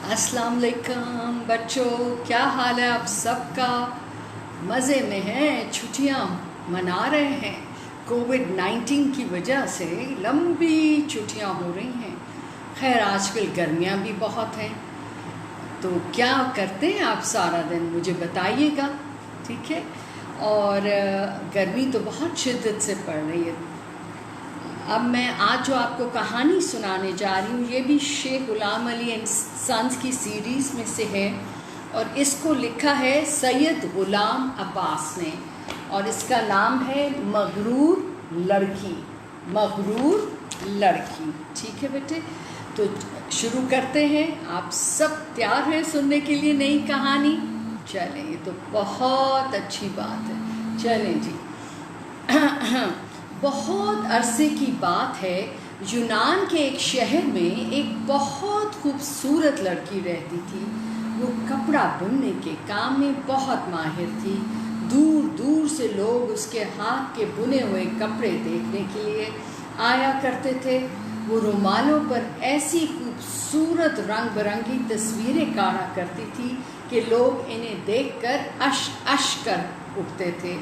अस्सलाम वालेकुम बच्चों, क्या हाल है आप सबका? मज़े में हैं, छुट्टियां मना रहे हैं। कोविड-19 की वजह से लंबी छुट्टियां हो रही हैं। खैर आजकल गर्मियां भी बहुत हैं, तो क्या करते हैं आप सारा दिन मुझे बताइएगा, ठीक है? और गर्मी तो बहुत शिद्दत से पड़ रही है। अब मैं आज जो आपको कहानी सुनाने जा रही हूँ ये भी शेख गुलाम अली एंड सन्स की सीरीज़ में से है, और इसको लिखा है सैयद गुलाम अब्बास ने, और इसका नाम है मगरूर लड़की। मगरूर लड़की, ठीक है बेटे? तो शुरू करते हैं। आप सब तैयार हैं सुनने के लिए नई कहानी? चलें, ये तो बहुत अच्छी बात है। चलें जी। बहुत अरसे की बात है, यूनान के एक शहर में एक बहुत खूबसूरत लड़की रहती थी। वो कपड़ा बुनने के काम में बहुत माहिर थी। दूर दूर से लोग उसके हाथ के बुने हुए कपड़े देखने के लिए आया करते थे। वो रुमालों पर ऐसी खूबसूरत रंग बिरंगी तस्वीरें काढ़ा करती थी कि लोग इन्हें देखकर अश अश कर उठते थे।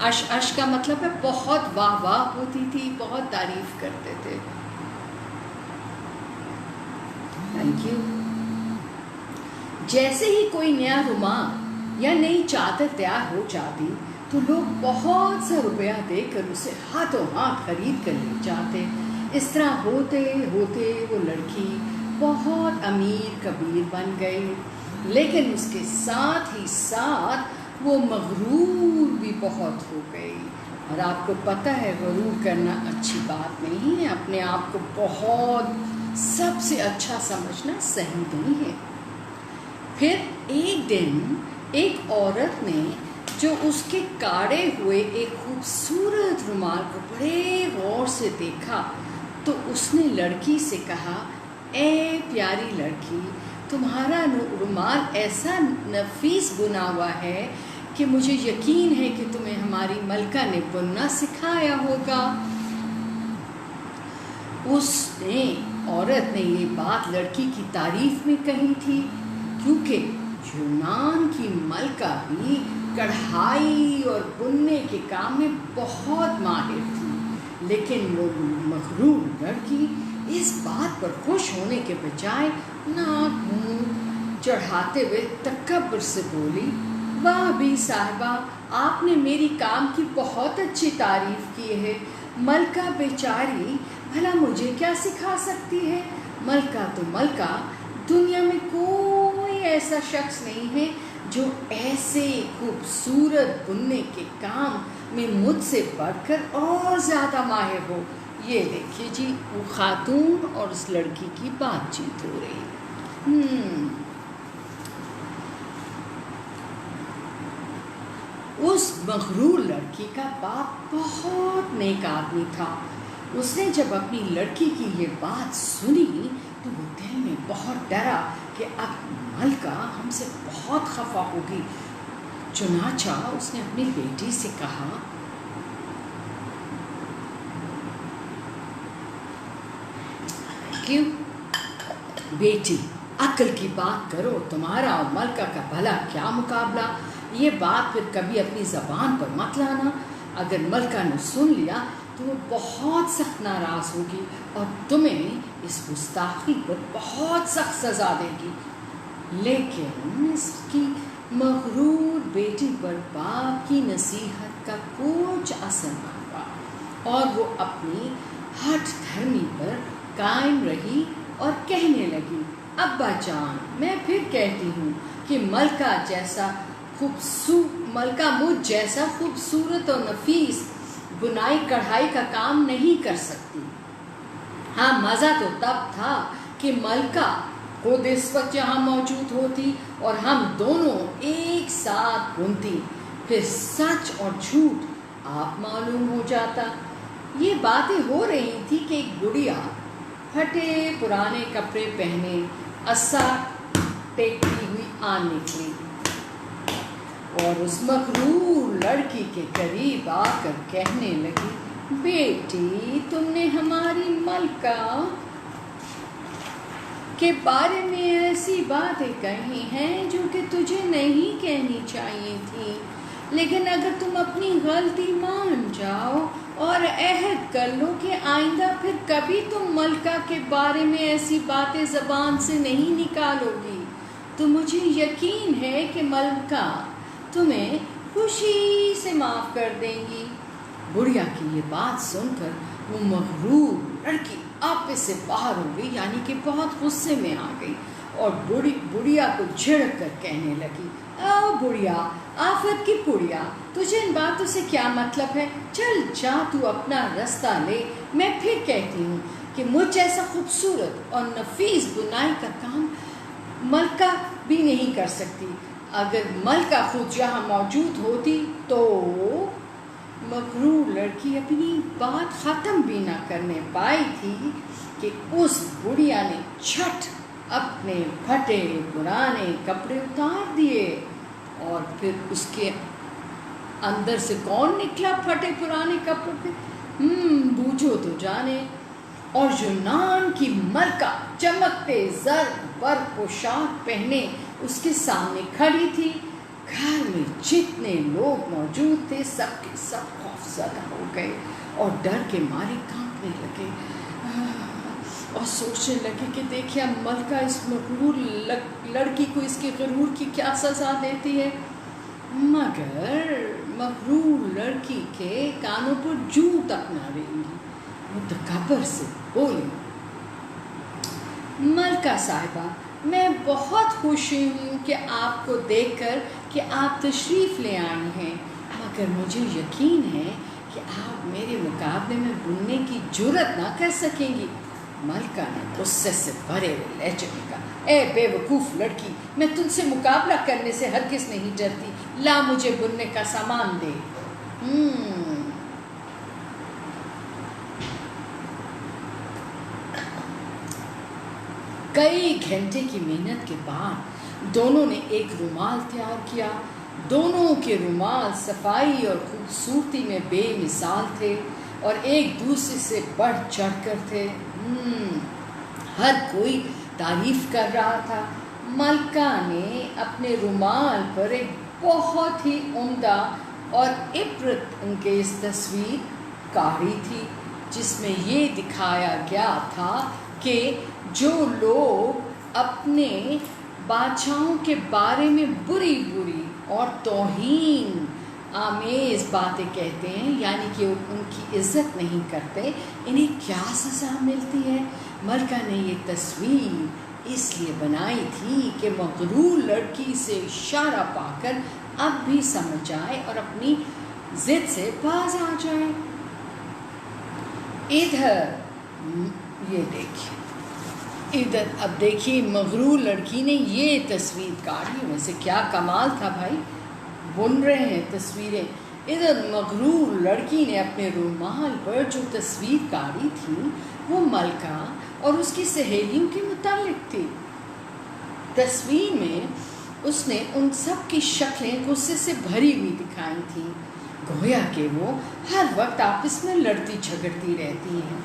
अश अश का मतलब है बहुत वाह वाह होती थी, बहुत तारीफ करते थे। Thank you. जैसे ही कोई नया रुमाल या नई चादर तैयार हो जाती तो लोग बहुत सा रुपया देकर उसे हाथों हाथ खरीद कर ले जाते। इस तरह होते होते वो लड़की बहुत अमीर कबीर बन गई, लेकिन उसके साथ ही साथ वो मगरूर भी बहुत हो गई। और आपको पता है गरूर करना अच्छी बात नहीं है, अपने आप को बहुत सबसे अच्छा समझना सही नहीं है। फिर एक दिन एक औरत ने जो उसके काढ़े हुए एक खूबसूरत रुमाल को बड़े गौर से देखा तो उसने लड़की से कहा, ए प्यारी लड़की, तुम्हारा रुमाल ऐसा नफीस बुना हुआ है कि मुझे यकीन है कि तुम्हें हमारी मलका ने बुनना सिखाया होगा। उसने औरत ने ये बात लड़की की तारीफ में कही थी, क्योंकि यूनान की मलका भी कढ़ाई और बुनने के काम में बहुत माहिर थी। लेकिन वो मगरूर लड़की इस बात पर खुश होने के बजाय नाक मुंह चढ़ाते हुए तकब्बुर से बोली, वाह भी साहिबा, आपने मेरी काम की बहुत अच्छी तारीफ की है। मलका बेचारी भला मुझे क्या सिखा सकती है? मलका तो मलका, दुनिया में कोई ऐसा शख्स नहीं है जो ऐसे खूबसूरत बुनने के काम में मुझसे बढ़कर और ज़्यादा माहिर हो। ये देखिए जी, वो खातून और उस लड़की की बातचीत हो रही है। उस मगरूर लड़की का बाप बहुत नेक आदमी था। उसने जब अपनी लड़की की ये बात सुनी तो वो दिल में बहुत डरा कि अब मलका हमसे बहुत खफा होगी। चुनाचा उसने अपनी बेटी से कहा, क्यों बेटी, अक्ल की बात करो, तुम्हारा और मलका का भला क्या मुकाबला? ये बात फिर कभी अपनी ज़बान पर मत लाना। अगर मलका ने सुन लिया तो वो बहुत सख्त नाराज़ होगी और तुम्हें इस गुस्ताखी पर बहुत सख्त सज़ा देगी। लेकिन इसकी मगरूर बेटी पर बाप की नसीहत का कुछ असर न हुआ और वो अपनी हठ धर्मी पर कायम रही और कहने लगी, अब्बा जान, मैं फिर कहती हूँ कि मलका मुझ जैसा खूबसूरत और नफीस बुनाई कढ़ाई का काम नहीं कर सकती। हाँ, मज़ा तो तब था कि मलका खुद इस वक्त यहाँ मौजूद होती और हम दोनों एक साथ बुनती, फिर सच और झूठ आप मालूम हो जाता। ये बातें हो रही थी कि एक बुढ़िया फटे पुराने कपड़े पहने अस्सा टेकती हुई आ निकली और उस मगरूर लड़की के करीब आकर कहने लगी, बेटी, तुमने हमारी मलका के बारे में ऐसी बातें कही हैं जो कि तुझे नहीं कहनी चाहिए थी, लेकिन अगर तुम अपनी गलती मान जाओ और अहद कर लो कि आइंदा फिर कभी तुम मलका के बारे में ऐसी बातें ज़बान से नहीं निकालोगी, तो मुझे यकीन है कि मलका तुम्हें खुशी से माफ़ कर देंगी। बुढ़िया की ये बात सुनकर वो मगरूर लड़की आपे से बाहर हो गई, यानी कि बहुत गुस्से में आ गई और बुढ़िया को झिड़क कर कहने लगी, आओ बुढ़िया, आफत की बुढ़िया, तुझे इन बातों से क्या मतलब है? चल जा, तू अपना रास्ता ले। मैं फिर कहती हूँ कि मुझ जैसा खूबसूरत और नफीस बुनाई का काम मलका भी नहीं कर सकती। अगर मलका खुद यहाँ मौजूद होती तो मगरूर लड़की अपनी बात ख़त्म भी ना करने पाई थी कि उस बुढ़िया ने झट अपने फटे पुराने कपड़े उतार दिए और फिर उसके अंदर से कौन निकला फटे पुराने कपड़ों के? बूझो तो जाने। और यूनान की मलका चमकते जर पर पोशाक पहने उसके सामने खड़ी थी। घर में जितने लोग मौजूद थे सबके सब खौफजदा हो गए और डर के मारे कांपने लगे और सोचने लगे कि देखिए मलका इस मगरूर लड़की को इसके गरूर की क्या सज़ा देती है। मगर मगरूर लड़की के कानों पर जूं तक ना रहेंगी। वो तकब्बुर से बोली, मलका साहिबा, मैं बहुत खुश हूँ कि आपको देखकर कि आप तशरीफ़ ले आई हैं, मगर मुझे यकीन है कि आप मेरे मुकाबले में बुनने की जुर्रत ना कर सकेंगी। मलका ने गुस्से से भरे हुए लहजे में कहा, ए बेवकूफ़ लड़की, मैं तुझसे मुकाबला करने से हरगिज़ नहीं डरती। ला मुझे बुनने का सामान दे। कई घंटे की मेहनत के बाद दोनों ने एक रुमाल तैयार किया। दोनों के रुमाल सफाई और खूबसूरती में बेमिसाल थे और एक दूसरे से बढ़ चढ़ कर थे। हर कोई तारीफ कर रहा था। मलका ने अपने रुमाल पर एक बहुत ही उम्दा और इब्रत अंगेज़ तस्वीर काढ़ी थी, जिसमें ये दिखाया गया था कि जो लोग अपने बादशाहों के बारे में बुरी बुरी और तौहीन आमेज़ बातें कहते हैं, यानी कि उनकी इज़्ज़त नहीं करते, इन्हें क्या सज़ा मिलती है। मलका ने ये तस्वीर इसलिए बनाई थी कि मगरूर लड़की से इशारा पाकर अब भी समझ जाए और अपनी ज़िद से बाज आ जाए। इधर ये देखिए, इधर अब देखिए मगरूर लड़की ने ये तस्वीर काढ़ी। वैसे क्या कमाल था भाई, बुन रहे हैं तस्वीरें। इधर मगरूर लड़की ने अपने रुमाल पर जो तस्वीर काढ़ी थी वो मलका और उसकी सहेलियों के मुतालिक थी। तस्वीर में उसने उन सब की शक्लें गुस्से से भरी हुई दिखाई थी, गोया कि वो हर वक्त आपस में लड़ती झगड़ती रहती हैं।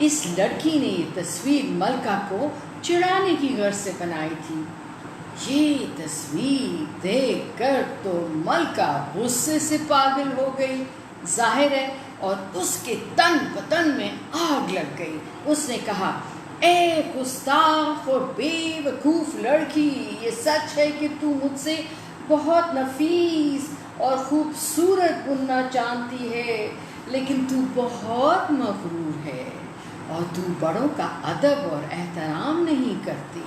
इस लड़की ने ये तस्वीर मलका को चिढ़ाने की गर्ज से बनाई थी। ये तस्वीर देखकर तो मलका गुस्से से पागल हो गई, जाहिर है, और उसके तन बदन में आग लग गई। उसने कहा, ए गुस्ताख और बेवकूफ़ लड़की, ये सच है कि तू मुझसे बहुत नफीस और ख़ूबसूरत बुनना जानती है, लेकिन तू बहुत मगरूर है और तू बड़ों का अदब और एहतराम नहीं करती,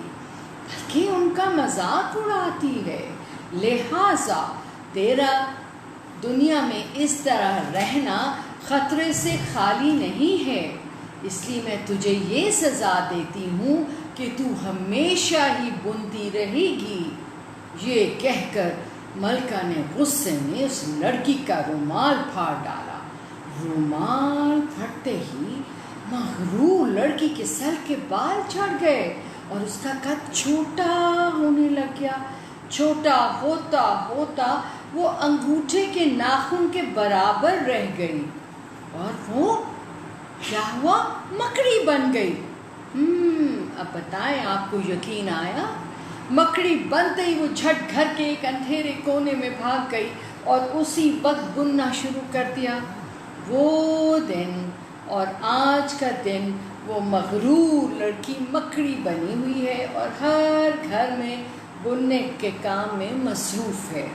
बल्कि उनका मजाक उड़ाती है। लिहाजा तेरा दुनिया में इस तरह रहना ख़तरे से खाली नहीं है, इसलिए मैं तुझे ये सज़ा देती हूँ कि तू हमेशा ही बुनती रहेगी। ये कहकर मलका ने गुस्से में उस लड़की का रुमाल फाड़ डाला। रुमाल फटते ही मगरूर लड़की के सर के बाल झड़ गए और उसका कद छोटा होने लग गया। छोटा होता होता वो अंगूठे के नाखून के बराबर रह गई और वो क्या हुआ, मकड़ी बन गई। अब बताएं, आपको यकीन आया? मकड़ी बनते ही वो झट घर के एक अंधेरे कोने में भाग गई और उसी वक्त बुनना शुरू कर दिया। वो दिन और आज का दिन वो मगरूर लड़की मकड़ी बनी हुई है और हर घर में बुनने के काम में मसरूफ़ है।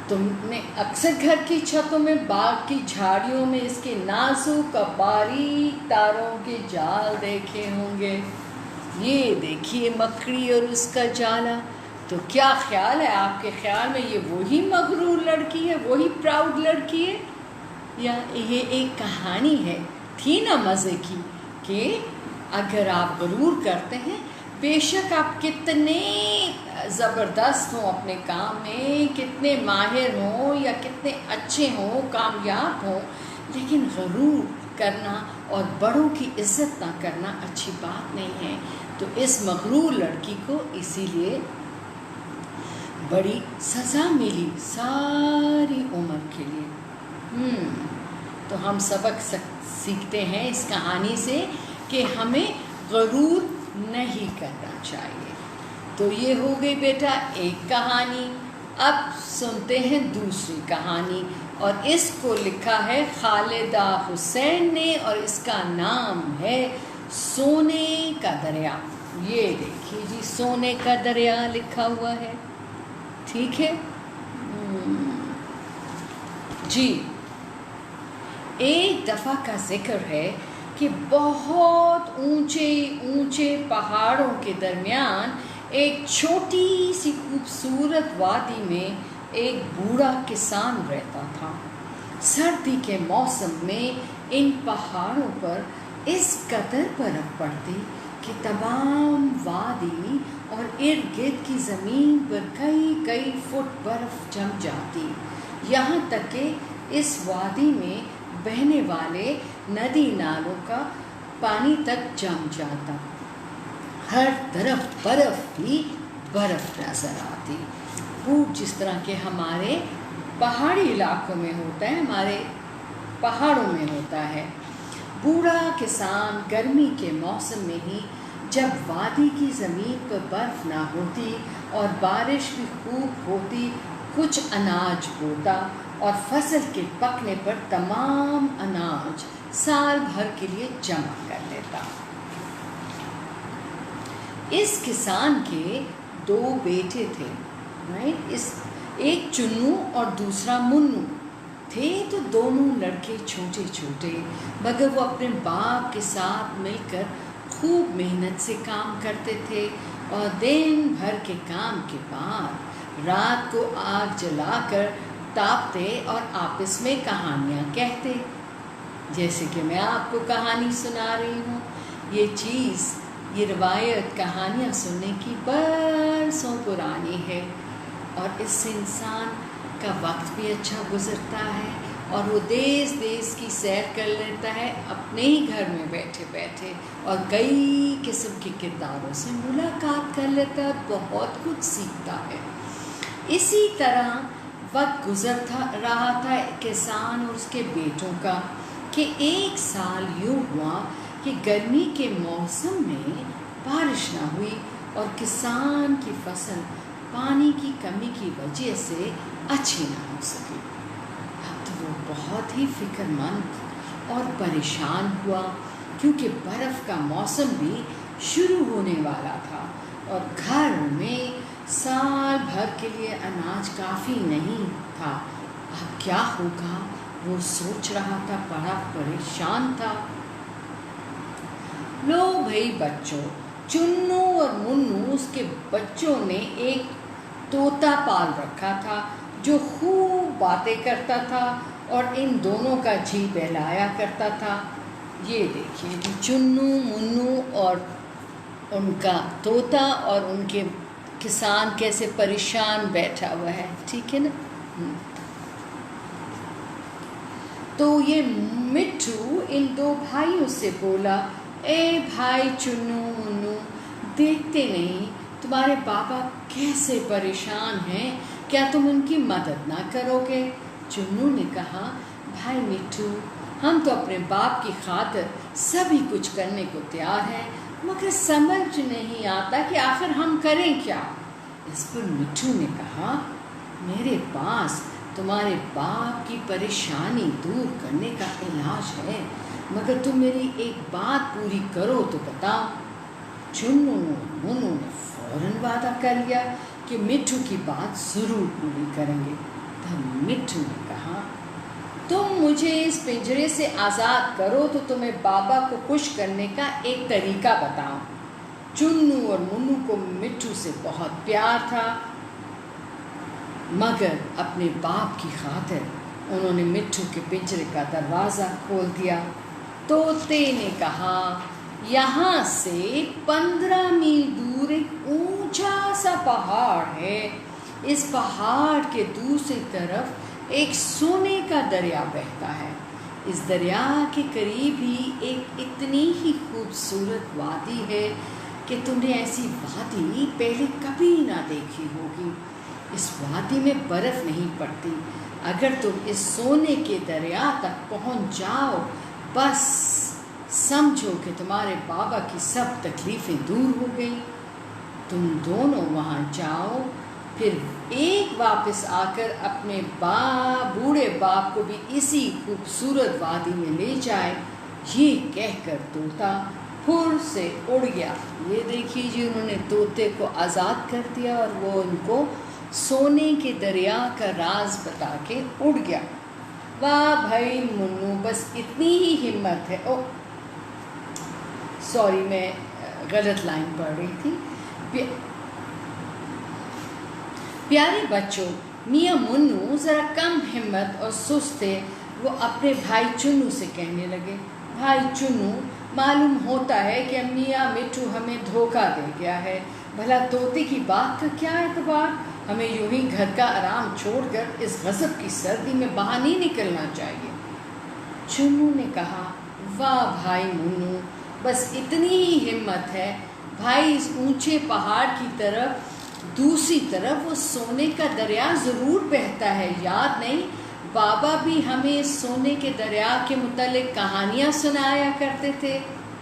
तुमने अक्सर घर की छतों में, बाग की झाड़ियों में इसके नाजुक और बारीक तारों के जाल देखे होंगे। ये देखिए मकड़ी और उसका जाला। तो क्या ख्याल है, आपके ख्याल में ये वही मगरूर लड़की है, वही प्राउड लड़की है, या ये एक कहानी है? थी ना मज़े की कि अगर आप गरूर करते हैं, बेशक आप कितने ज़बरदस्त हों अपने काम में, कितने माहिर हों या कितने अच्छे हों, कामयाब हों, लेकिन गरूर करना और बड़ों की इज़्ज़त ना करना अच्छी बात नहीं है। तो इस मगरूर लड़की को इसीलिए बड़ी सज़ा मिली सारी उम्र के लिए। तो हम सबक सीखते हैं इस कहानी से कि हमें गरूर नहीं करना चाहिए। तो ये हो गई बेटा एक कहानी। अब सुनते हैं दूसरी कहानी, और इसको लिखा है खालिदा हुसैन ने, और इसका नाम है सोने का दरिया। ये देखिए जी, सोने का दरिया लिखा हुआ है, ठीक है जी। एक दफ़ा का जिक्र है कि बहुत ऊंचे ऊंचे पहाड़ों के दरमियान एक छोटी सी खूबसूरत वादी में एक बूढ़ा किसान रहता था। सर्दी के मौसम में इन पहाड़ों पर इस कदर बर्फ़ पड़ती कि तमाम वादी और इर्द गिर्द की ज़मीन पर कई कई फुट बर्फ़ जम जाती। यहाँ तक कि इस वादी में बहने वाले नदी नालों का पानी तक जम जाता। हर तरफ बर्फ़ ही बर्फ़ नज़र आती। खूब जिस तरह के हमारे पहाड़ी इलाकों में होता है, हमारे पहाड़ों में होता है। बूढ़ा किसान गर्मी के मौसम में ही, जब वादी की ज़मीन पर बर्फ़ ना होती और बारिश भी खूब होती, कुछ अनाज बोता और फसल के पकने पर तमाम अनाज साल भर के लिए जमा कर लेता। इस किसान के दो बेटे थे, राइट? एक चुन्नू और दूसरा मुन्नू थे। तो दोनों लड़के छोटे छोटे, मगर वो अपने बाप के साथ मिलकर खूब मेहनत से काम करते थे, और दिन भर के काम के बाद रात को आग जलाकर तापते और आपस में कहानियाँ कहते। जैसे कि मैं आपको कहानी सुना रही हूँ। ये रवायत कहानियाँ सुनने की बरसों पुरानी है, और इससे इंसान का वक्त भी अच्छा गुजरता है, और वो देश देश की सैर कर लेता है अपने ही घर में बैठे बैठे, और कई किस्म के किरदारों से मुलाकात कर लेता है, बहुत कुछ सीखता है। इसी तरह वक्त गुजरता रहा था किसान और उसके बेटों का, कि एक साल यूँ हुआ कि गर्मी के मौसम में बारिश ना हुई और किसान की फसल पानी की कमी की वजह से अच्छी ना हो सकी। अब तो वो बहुत ही फिक्रमंद और परेशान हुआ, क्योंकि बर्फ़ का मौसम भी शुरू होने वाला था और घर में साल भर के लिए अनाज काफ़ी नहीं था। अब क्या होगा, वो सोच रहा था, बड़ा परेशान था। लो भाई बच्चों, चुन्नू और मुन्नू, उसके बच्चों ने एक तोता पाल रखा था जो खूब बातें करता था और इन दोनों का जी बहलाया करता था। ये देखिए चुन्नू, मुन्नू और उनका तोता और उनके किसान कैसे परेशान बैठा हुआ है, ठीक है ना। तो ये मिट्ठू इन दो भाइयों से बोला, ए भाई चुन्नू मुन्नू, देखते नहीं तुम्हारे पापा कैसे परेशान हैं, क्या तुम उनकी मदद ना करोगे? चुन्नू ने कहा, भाई मिट्ठू, हम तो अपने बाप की खातिर सभी कुछ करने को तैयार हैं, मगर समझ नहीं आता कि आखिर हम करें क्या। इस पर मिट्ठू ने कहा, मेरे पास तुम्हारे बाप की परेशानी दूर करने का इलाज है, मगर तुम मेरी एक बात पूरी करो तो बताओ। चुन्नू और मुन्नू ने फौरन वादा कर लिया कि मिट्ठू की बात ज़रूर पूरी करेंगे। तब मिट्ठू ने कहा, तुम मुझे इस पिंजरे से आज़ाद करो तो तुम्हें बाबा को खुश करने का एक तरीका बताओ। चुन्नू और मुन्नू को मिट्ठू से बहुत प्यार था, मगर अपने बाप की खातिर उन्होंने मिट्ठू के पिंजरे का दरवाज़ा खोल दिया। तोते ने कहा, यहाँ से 15 मील दूर एक ऊंचा सा पहाड़ है। इस पहाड़ के दूसरी तरफ एक सोने का दरिया बहता है। इस दरिया के करीब ही एक इतनी ही खूबसूरत वादी है कि तुमने ऐसी वादी पहले कभी ना देखी होगी। इस वादी में बर्फ़ नहीं पड़ती। अगर तुम इस सोने के दरिया तक पहुंच जाओ, बस समझो कि तुम्हारे बाबा की सब तकलीफ़ें दूर हो गई। तुम दोनों वहाँ जाओ, फिर एक वापस आकर अपने बूढ़े बाप को भी इसी खूबसूरत वादी में ले जाए। ये कहकर तोता फुर से उड़ गया। ये देखिए जी, उन्होंने तोते को आज़ाद कर दिया और वो उनको सोने के दरिया का राज बता के उड़ गया। वाह भाई मुन्नू, बस इतनी ही हिम्मत है। ओ सॉरी, मैं गलत लाइन पढ़ रही थी। प्यारे बच्चों, मियाँ मुन्नू ज़रा कम हिम्मत और सुस्त थे। वो अपने भाई चुन्नू से कहने लगे, भाई चुन्नू, मालूम होता है कि मियाँ मिट्ठू हमें धोखा दे गया है। भला तोते की बात का क्या एतबार? हमें यूं ही घर का आराम छोड़कर इस गज़ब की सर्दी में बाहर नहीं निकलना चाहिए। चुन्नू ने कहा, वाह भाई मुन्नू, बस इतनी ही हिम्मत है। भाई, इस ऊंचे पहाड़ की तरफ दूसरी तरफ वो सोने का दरिया ज़रूर बहता है। याद नहीं, बाबा भी हमें इस सोने के दरिया के मुतालिक कहानियाँ सुनाया करते थे।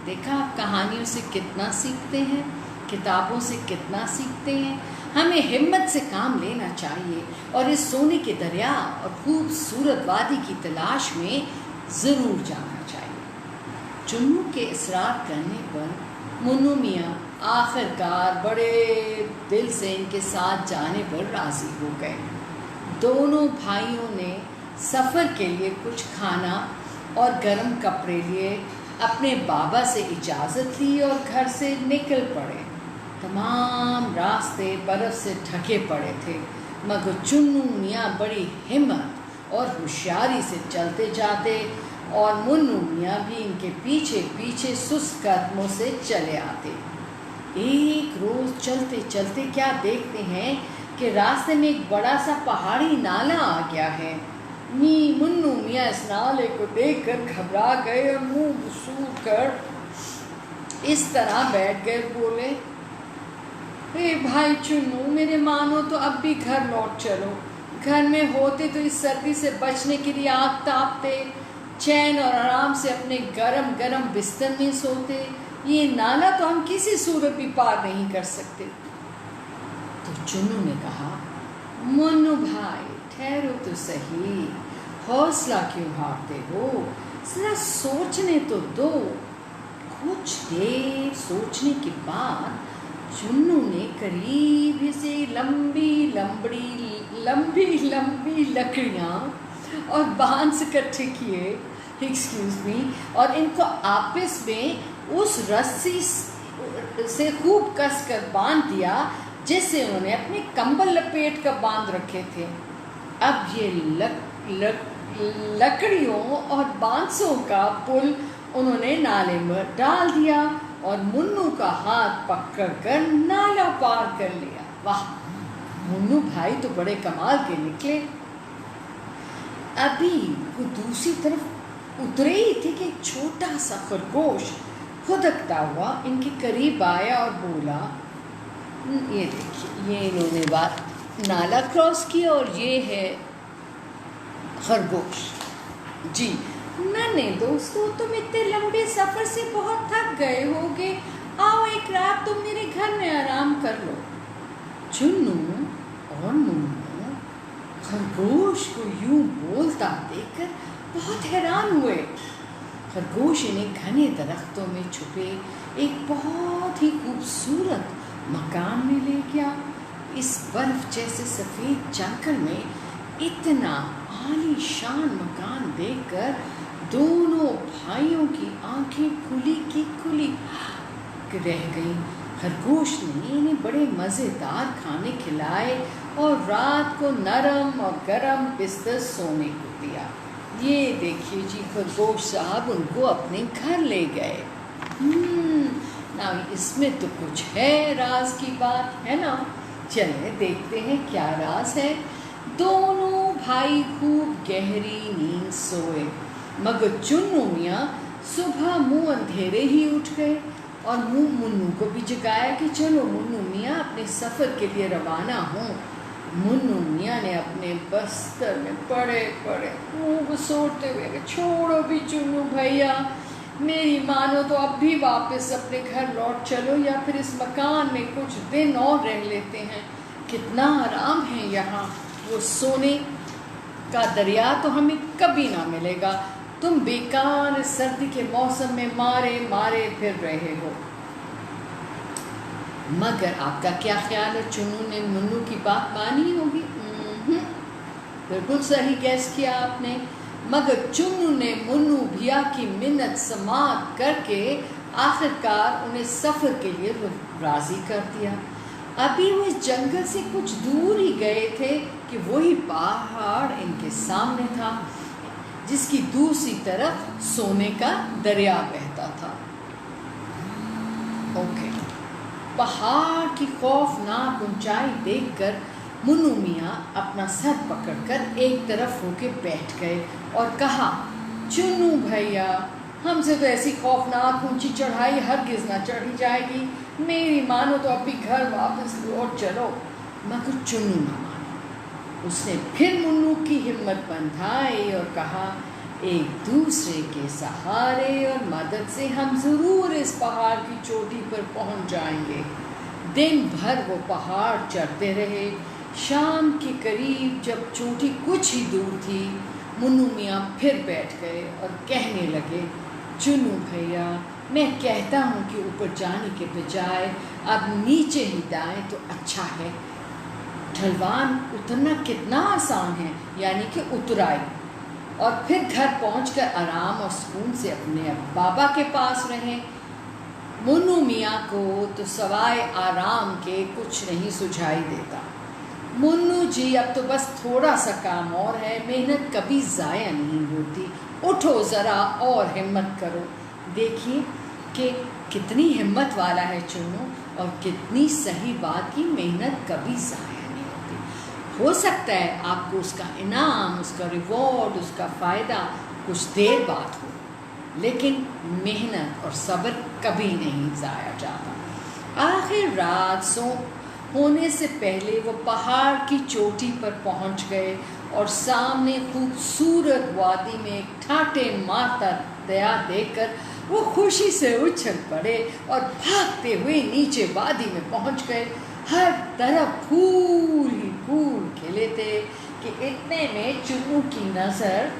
देखा, आप कहानियों से कितना सीखते हैं, किताबों से कितना सीखते हैं। हमें हिम्मत से काम लेना चाहिए और इस सोने के दरिया और खूबसूरत वादी की तलाश में ज़रूर जाना चाहिए। चुन्नू के इसरार करने पर मुन्नू मियाँ आखिरकार बड़े दिल से इनके साथ जाने पर राज़ी हो गए। दोनों भाइयों ने सफ़र के लिए कुछ खाना और गर्म कपड़े लिए, अपने बाबा से इजाज़त ली और घर से निकल पड़े। तमाम रास्ते बर्फ़ से ढके पड़े थे, मगर चुन्नू मियाँ बड़ी हिम्मत और होशियारी से चलते जाते और मुन्नू मियाँ भी इनके पीछे पीछे सुस्त कदमों से चले आते। एक रोज़ चलते चलते क्या देखते हैं कि रास्ते में एक बड़ा सा पहाड़ी नाला आ गया है। मुन्नू मियाँ इस नाले को देखकर घबरा गए और मुंह बसूर कर इस तरह बैठ गए। बोले, ए भाई चुन्नू, मेरे मानो तो अब भी घर लौट चलो। घर में होते तो इस सर्दी से बचने के लिए आग तापते, चैन और आराम से अपने गरम गरम बिस्तर में सोते। ये नाला तो हम किसी सूरत भी पार नहीं कर सकते। तो चुन्नू ने कहा, मुन्नू भाई, ठहरो तो सही, हौसला क्यों हारते हो? जरा सोचने तो दो। कुछ देर सोचने के बाद चुन्नू ने करीब से लंबी लंबी लकड़ियाँ और बांस इकट्ठे किए, और इनको आपस में उस रस्सी से खूब कसकर बांध दिया जिससे उन्होंने अपने कंबल लपेट कर बांध रखे थे। अब ये लकड़ियों और बांसों का पुल उन्होंने नाले में डाल दिया और मुन्नू का हाथ पकड़कर नाला पार कर लिया। वाह, मुन्नू भाई तो बड़े कमाल के निकले। अभी वो दूसरी तरफ उतरे ही थे कि एक छोटा सा खरगोश खुदकता हुआ इनके करीब आया और बोला, ये देखिए, ये इन्होंने नाला क्रॉस किया और ये है खरगोश। जी, नन्हे दोस्तों, तुम इतने लंबे सफ़र से बहुत थक गए होगे, आओ एक रात तुम मेरे घर में आराम कर लो। चुन्नू और मुन्नू खरगोश को यूं बोलता देखकर बहुत हैरान हुए। खरगोश इन्हें घने दरख्तों में छुपे एक बहुत ही खूबसूरत मकान में ले गया। इस बर्फ जैसे सफ़ेद जंगल में इतना आलीशान मकान देखकर दोनों भाइयों की आंखें खुली की खुली रह गईं। खरगोश ने इन्हें बड़े मज़ेदार खाने खिलाए और रात को नरम और गरम बिस्तर सोने को दिया। ये देखिए जी, खरगोश साहब उनको अपने घर ले गए। ना इसमें तो कुछ है राज की बात, है ना? चलिए देखते हैं क्या राज है। दोनों भाई खूब गहरी नींद सोए, मगर चुन्नू मियाँ सुबह मुंह अंधेरे ही उठ गए और मुन्नू को भी जगाया कि चलो मुन्नू मियाँ अपने सफ़र के लिए रवाना हों। मुन्नू मियाँ ने अपने बस्तर में पड़े पड़े मुँह घुसोड़ते हुए कि छोड़ो भी चुन्नू भैया, मेरी मानो तो अब भी वापस अपने घर लौट चलो, या फिर इस मकान में कुछ दिन और रह लेते हैं। कितना आराम है यहाँ, वो सोने का दरिया तो हमें कभी ना मिलेगा। तुम बेकार सर्दी के मौसम में मारे मारे फिर रहे हो। मगर आपका क्या ख्याल है, चुन्नू ने मुन्नू की बात मानी होगी? बिल्कुल सही गैस किया आपने। मगर चुन्नू ने मुन्नू भैया की मिन्नत समात करके आखिरकार उन्हें सफ़र के लिए राज़ी कर दिया। अभी वो इस जंगल से कुछ दूर ही गए थे कि वही पहाड़ इनके सामने था, जिसकी दूसरी तरफ सोने का दरिया बहता था। पहाड़ की खौफनाक ऊंचाई देखकर मुन्नू मियाँ अपना सर पकड़कर एक तरफ होके बैठ गए और कहा, चुन्नू भैया, हमसे तो ऐसी खौफनाक ऊंची चढ़ाई हरगिज़ ना चढ़ी जाएगी। मेरी मानो तो अभी घर वापस लौट चलो। मगर चुन्नू ना माना। उसने फिर मुन्नू की हिम्मत बंधाई और कहा, एक दूसरे के सहारे और मदद से हम ज़रूर इस पहाड़ की चोटी पर पहुंच जाएंगे। दिन भर वो पहाड़ चढ़ते रहे। शाम के करीब जब चोटी कुछ ही दूर थी, मुन्नू मियाँ फिर बैठ गए और कहने लगे, चुन्नू भैया, मैं कहता हूँ कि ऊपर जाने के बजाय अब नीचे ही दाएं तो अच्छा है। ढलवान उतरना कितना आसान है, यानी कि उतराई, और फिर घर पहुंचकर आराम और सुकून से अपने बाबा के पास रहें। मुन्नू मियाँ को तो सवाए आराम के कुछ नहीं सुझाई देता। मुन्नू जी, अब तो बस थोड़ा सा काम और है, मेहनत कभी ज़ाया नहीं होती। उठो ज़रा और हिम्मत करो। देखिए कि कितनी हिम्मत वाला है चुन्नू, और कितनी सही बात की मेहनत कभी ज़ाया नहीं होती। हो सकता है आपको उसका इनाम, उसका रिवॉर्ड, उसका फ़ायदा कुछ देर बाद हो, लेकिन मेहनत और सब्र कभी नहीं ज़ाया जाता। आखिर रात होने से पहले वो पहाड़ की चोटी पर पहुंच गए और सामने खूबसूरत वादी में एक ठाटे मारता दरिया देखकर वो खुशी से उछल पड़े और भागते हुए नीचे वादी में पहुंच गए। हर तरफ फूल ही फूल खिले थे कि इतने में चुन्नू की नज़र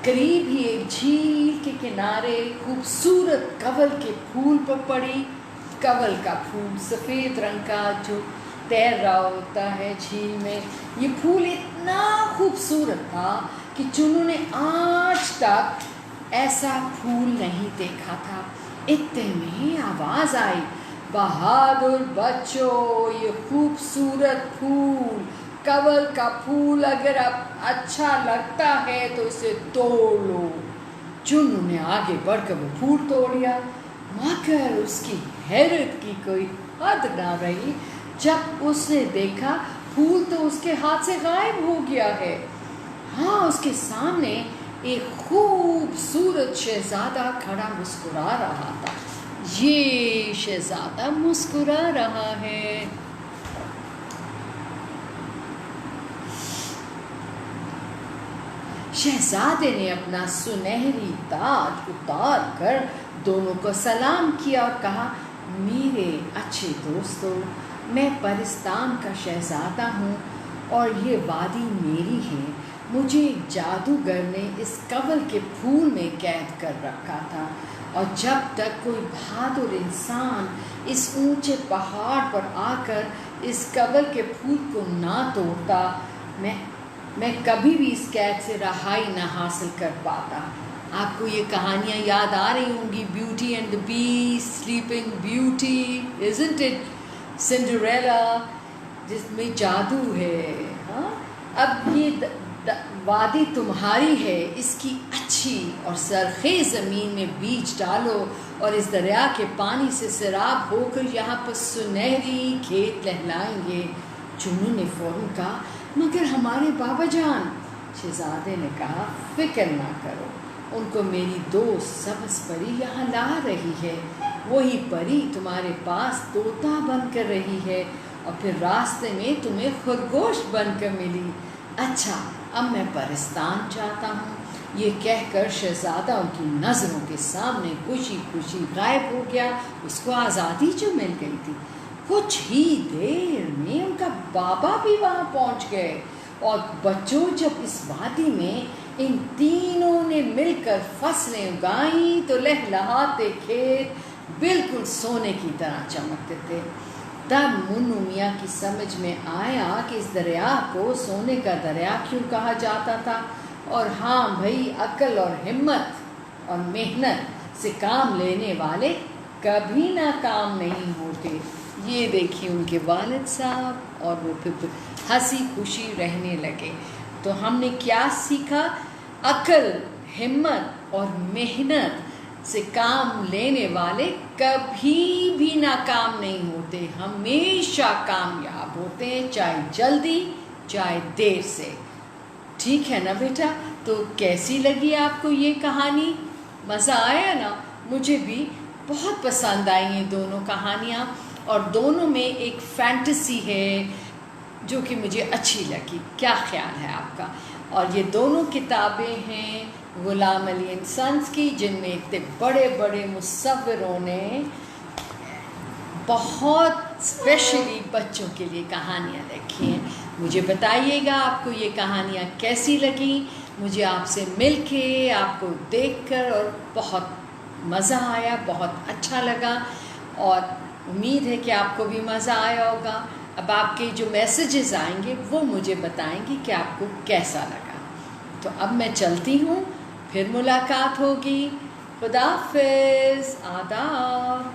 करीब ही एक झील के किनारे खूबसूरत कवल के फूल पर पड़ी। कवल का फूल सफ़ेद रंग का जो तैर रहा होता है झील में, ये फूल इतना खूबसूरत था कि चुन्नू ने आज तक ऐसा फूल नहीं देखा था। इतने में आवाज़ आई, बहादुर बच्चों, ये खूबसूरत फूल, कवल का फूल अगर अब अच्छा लगता है तो इसे तोड़ लो। चुन्नू ने आगे बढ़कर वो फूल तोड़ लिया, मगर उसकी हैरत की कोई हद ना रही जब उसने देखा फूल तो उसके हाथ से गायब हो गया है। हाँ, उसके सामने एक खूबसूरत शहजादा खड़ा मुस्कुरा रहा था। ये शहजादा मुस्कुरा रहा है। शहजादे ने अपना सुनहरी ताज उतार कर दोनों को सलाम किया और कहा, میرے اچھے دوستوں، میں پرستان کا شہزادہ ہوں اور یہ وادی میری ہے۔ مجھے ایک جادوگر نے اس کنول کے پھول میں قید کر رکھا تھا، اور جب تک کوئی بہادر انسان اس اونچے پہاڑ پر آ کر اس کنول کے پھول کو نہ توڑتا، میں کبھی بھی اس قید سے رہائی نہ حاصل کر پاتا۔ آپ کو یہ کہانیاں یاد آ رہی ہوں گی، beauty and the best, sleeping beauty, isn't it؟ Cinderella, جس میں جادو ہے۔ ہاں، اب یہ وادی تمہاری ہے، اس کی اچھی اور سرخیز زمین میں بیج ڈالو اور اس دریا کے پانی سے سیراب ہو کر یہاں پر سنہری کھیت لہلائیں گے۔ چنو نے فوراً کہا، مگر ہمارے بابا جان۔ شہزادے نے کہا، فکر نہ کرو، ان کو میری دوست سبز پری یہاں لا رہی ہے۔ وہی پری تمہارے پاس طوطا بن کر رہی ہے، اور پھر راستے میں تمہیں خرگوش بن کر ملی۔ اچھا، اب میں پرستان چاہتا ہوں۔ یہ کہہ کر شہزادہ ان کی نظروں کے سامنے خوشی خوشی غائب ہو گیا۔ اس کو آزادی جو مل گئی تھی۔ کچھ ہی دیر میں ان کا بابا بھی وہاں پہنچ گئے، اور بچوں، جب اس وادی میں ان تینوں نے مل کر فصلیں اگائیں تو لہلہاتے کھیت بالکل سونے کی طرح چمکتے تھے۔ تب منو میاں کی سمجھ میں آیا کہ اس دریا کو سونے کا دریا کیوں کہا جاتا تھا، اور ہاں بھائی، عقل اور ہمت اور محنت سے کام لینے والے کبھی ناکام نہیں ہوتے۔ یہ دیکھیے ان کے والد صاحب، اور وہ پھر ہنسی خوشی رہنے لگے۔ تو ہم نے کیا سیکھا؟ عقل، ہمت اور محنت سے کام لینے والے کبھی بھی ناکام نہیں ہوتے، ہمیشہ کامیاب ہوتے ہیں، چاہے جلدی چاہے دیر سے۔ ٹھیک ہے نا بیٹا؟ تو کیسی لگی آپ کو یہ کہانی؟ مزہ آیا نا؟ مجھے بھی بہت پسند آئی ہیں دونوں کہانیاں، اور دونوں میں ایک فینٹیسی ہے جو کہ مجھے اچھی لگی۔ کیا خیال ہے آپ کا؟ اور یہ دونوں کتابیں ہیں غلام علی اینڈ سنس کی، جن میں اتنے بڑے بڑے مصوروں نے بہت اسپیشلی بچوں کے لیے کہانیاں لکھی ہیں۔ مجھے بتائیے گا آپ کو یہ کہانیاں کیسی لگیں۔ مجھے آپ سے مل کے، آپ کو دیکھ کر اور بہت مزہ آیا، بہت اچھا لگا، اور امید ہے کہ آپ کو بھی مزہ آیا ہوگا۔ اب آپ کے جو میسیجز آئیں گے وہ مجھے بتائیں گے کہ آپ کو کیسا لگا۔ تو اب میں چلتی ہوں، پھر ملاقات ہوگی۔ خدا حافظ، آداب۔